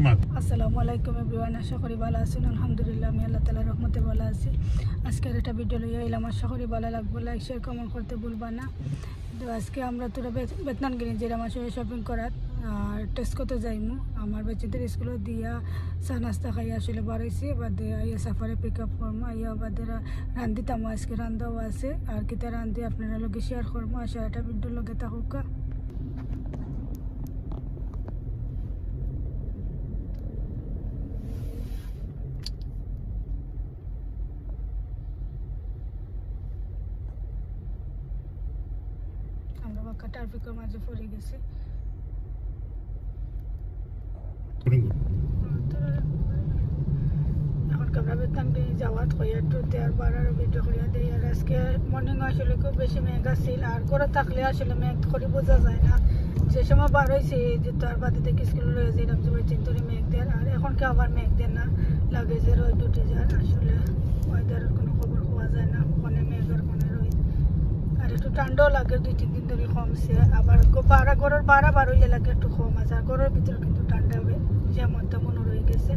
আসসালামু আলাইকুম এভরিওয়ান, আশা করি ভালো আছেন। আলহামদুলিল্লাহ, আমি আল্লাহ তাআলার রহমতে ভালো আছি। আজকের একটা ভিডিও লইয়া এলাম, আশা করি ভালো লাগবে। লাইক শেয়ার কমেন্ট করতে ভুলবা না। তো আজকে আমরা তোরা বেতনান কিনে যে আমার সঙ্গে শপিং করার আর টেস্ট করতে যাইমু। আমার বাচ্চাদের স্কুলে দিয়া চা নাস্তা খাইয়া আসলে বাড়াইছি, বাদে আইয়া সাফারে পিক আপ করবো। আইয়া বাদে রান্ধিতাম, আজকে রান্ধাও আছে আর কিতা রান্ধি আপনারা লগে শেয়ার করবো। আশা একটা ভিডিও লগে থাকুক। আমরা বাক্কা ট্রাফিকের মাঝে পড়ে গেছি। এখন আমরা বেতন যাওয়াত হইয়া একটু দেওয়ার বাড়ার ভিডিও করিয়া দিই। আর আজকে মর্নিং আসলে খুব বেশি মেঘ আসছিল, আর করে থাকলে আসলে মেঘ করে বোঝা যায় না। যে সময় বার হয়েছে যে তার বাদে থেকে স্কুলে রয়ে যেলাম যে চিন্তরে মেঘ দেয়, আর এখন কে আবার মেঘ দেন না, লাগে যে রোদ উঠে যায়। আসলে ওয়েদারের কোনো খবর পাওয়া যায় না, কোনে মেঘ আর কোনে রোদ। আর একটু ঠান্ডাও লাগে, 2-3 দিন ধরে কমছে। আবার ঘরের বাড়া বার হইলে লাগে একটু কম আছে, আর ঘরের ভিতরে কিন্তু ঠান্ডা হবে যেমন তেমন রয়ে গেছে,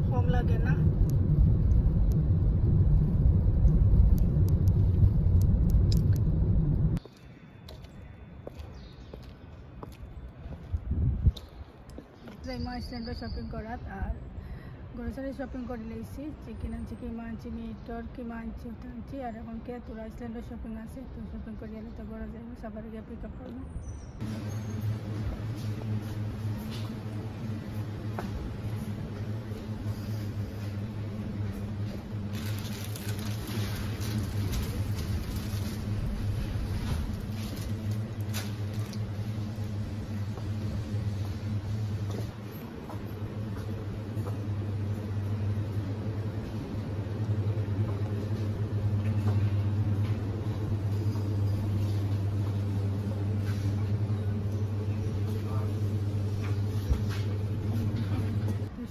কম লাগে না। আইসল্যান্ডে শপিং করার আর গ্রোসারি শপিং করে লেছি। চিকেন আনছি, কিমা আনছি, মিটর কিমা আনছি আনছি। আর এখন কে তোর আইসল্যান্ডে শপিং আছে, তো শপিং করে এলে তো ঘরে যাইব, সাফারি গিয়ে পিক আপ করবো।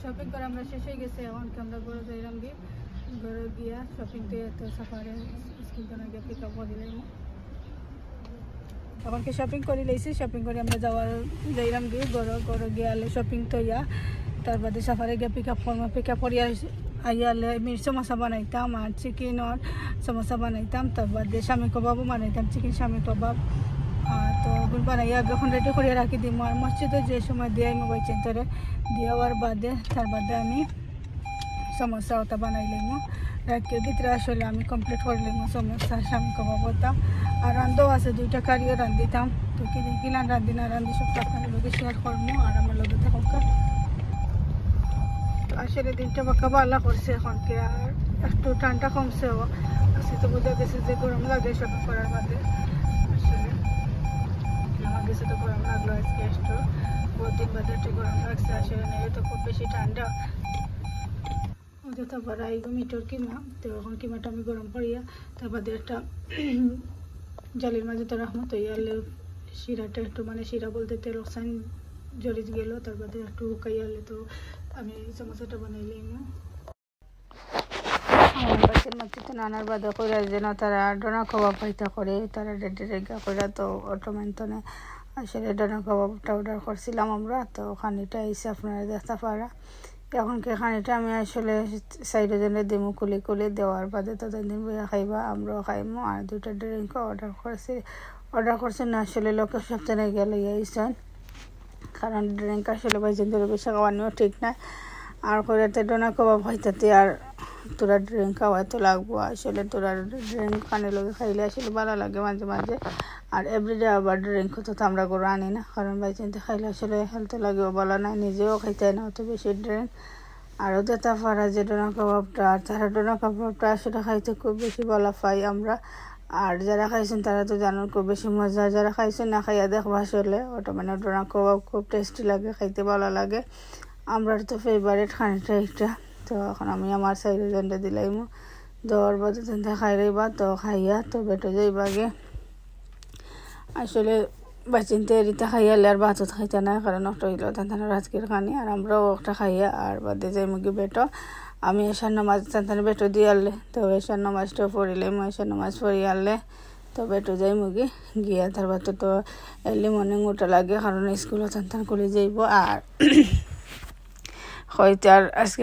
শপিং করে আমরা শেষ হয়ে গেছে। এখন আমরা ঘরে যাইলাম গিয়ে, ঘরে গিয়া শপিং দিয়ে তো সাফারে স্কুল গিয়ে পিক আপ করে দিলাম। এখন কি শপিং করে লইছি, শপিং করে আমরা যাইলাম গিয়ে ঘরে গিয়ে আলে শপিং তো ইয়া তার বাদে সাফারে গিয়ে পিক আপ করবো। পিক আপ করিয়া আইয়ালে মির সমোসা বানাইতাম আর চিকেনের সমোসা বানাইতাম। তার বাদে স্বামী কাবাবও বানাইতাম, চিকেন স্বামী কাবাব। তো ওগুলো বানাইয়া এখন রেডি করিয়া রাখি দিব। আর মসজিদে যে সময় দিয়ে মোবাইল চেন্তরে দেওয়ার বাদে তার বাদে আমি সমোসা ওটা বানাই লিম। রাতের ভিতরে আসলে আমি কমপ্লিট করে লিম সমোসা স্বামী কাবাব ওটা। আর রান্ধও আছে, 2টা কারিও রান্ধিতাম। তো কিনা রান্ধি না রান্ধি সব আপনার লোকে শেয়ার করবো আর আমার লোকে থাকুক। তো আসলে দিনটা বাঁকা ভালো করছে এখন কে, আর একটু ঠান্ডা কমছেও। আজকে তো বোঝা গেছে যে গরম লাগে শপিং করার বাদে। আসলে আমার গেছে তো গরম লাগলো আজকে, একটু বহুদিন বাদে একটু গরম লাগছে। আসলে নেই তো খুব বেশি ঠান্ডা তারপর আইগো মিটর কিমা। তো এখন কিমাটা আমি গরম করিয়া তার বাদে একটা জালির মাঝে তো রহমত হইয়ালে শিরাটা একটু মানে শিরা বলতে তেল সাইন জড়িত গেল, তার বাদে একটু হুকাইয়ালে তো আমি সমোসাটা বানাইলাম। আমার বাচ্চার মাঝে নানার বাদে করে যেন তারা ডোনা কাবাব পাইতা করে, তারা রেগা করে। তো অটোমেন্টনে আসলে ডোনা কাবাবটা অর্ডার করছিলাম আমরা। তো খানিটা এসে আপনারা দেখতে পারা। এখনকে খানিটা আমি আসলে সাইডে জন্য দিমু কুলি দেওয়ার বাদে তাদের দিন বইয়া খাইবা, আমরাও খাইমু। আর 2টা ড্রিঙ্কও অর্ডার করছি না আসলে লোকের সপ্তাহে গেলে আইসেন, কারণ ড্রিঙ্ক আসলে বাইজন ধরে বেশি খাওয়ানিও ঠিক না। আর কইরাতে ডোনা কাবাব হইতাতে আর তোরা ড্রিঙ্ক খাওয়াইতে লাগবো। আসলে তোরা ড্রিঙ্ক খানে লোকে খাইলে আসলে ভালো লাগে মাঝে মাঝে। আর এভরিডে আবার ড্রিঙ্ক তো আমরা করে আনি না, কারণ বাইচিনতে খাইলে আসলে হেলতে লাগেও ভালো না, নিজেও খাইতে না অত বেশি ড্রিঙ্ক। আরও যেটা পারা যে ডোনা কাবাবটা, আর তারা ডোনা কাবাবটা আসলে খাইতে খুব বেশি ভালো পাই আমরা। আর যারা খাইছেন তারা তো জানেন খুব বেশি মজা, যারা খাইছেন না খাইয়া দেখবা আসলে ওটা মানে ডোনা কাবাব খুব টেস্টি লাগে, খাইতে ভালো লাগে। আমরা তো ফেভারিট খানিটা এটা। তো এখন আমি আমার সাইডে জনটা দিলাইমু, দেওয়ার বাদে তেনটা খাই রইবা। তো খাইয়া তো বেটো যাইবা গে। আসলে বাচিনতে এরিতে খাইয়ালে আর ভাতত খাইতে না, কারণ একটা হইলেও তেন রাজকের খানি। আর আমরাও একটা খাইয়া আর বাদে যাই মুগি বেটো। আমি এসার নামাজ তেন বেটো দিয়ে আনলে, তো এসার নামাজটাও পড়িলে এসার নামাজ পড়িয়ে আনলে তো বেটো যাই মুগি গিয়া তারপর তো এলি মর্নিং উঠা লাগে, কারণ স্কুলও তেন খুলে যাইব। আর হয়তো আর আজকে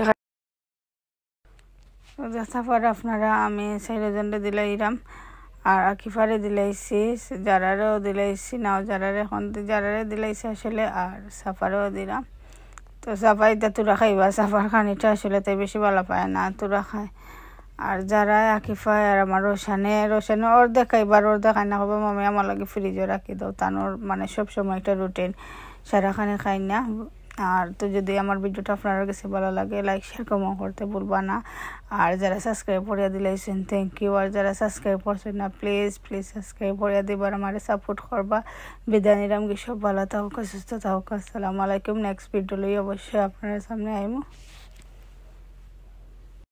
সাফার আপনারা আমি সাইরজনরে দিলাইরাম আর আকিফারে দিলাইছি যারারেও দিলাইছি নাও যারারে এখন যারারে দিলাইছি আসলে আর সাফারেও দিলাম তো সাফা এটা তুরা খাইবা সাফার খানিটা আসলে তাই বেশি ভালো পায় না তুরা খায় আর যারা আকিফা আর আমার রোশানে ওর দেখাইবার ওর দেখাই না হবে মামি আমার লাগে ফ্রিজে রাখি দাও তানোর মানে সবসময় একটা রুটিন সারাখানে খাই না আর তো যদি আমার ভিডিওটা আপনার কাছে ভালো লাগে লাইক শেয়ার কমেন্ট করতে ভুলবা না আর যারা সাবস্ক্রাইব করিয়া দিলাইছেন থ্যাংক ইউ আর যারা সাবস্ক্রাইব করছেন না প্লিজ সাবস্ক্রাইব করিয়া দিবার আমার সাপোর্ট করবা বিদায় নিলাম কি সব ভালো থাকুক সুস্থ থাকুক আসসালামু আলাইকুম নেক্সট ভিডিও লই অবশ্যই আপনার সামনে আইমু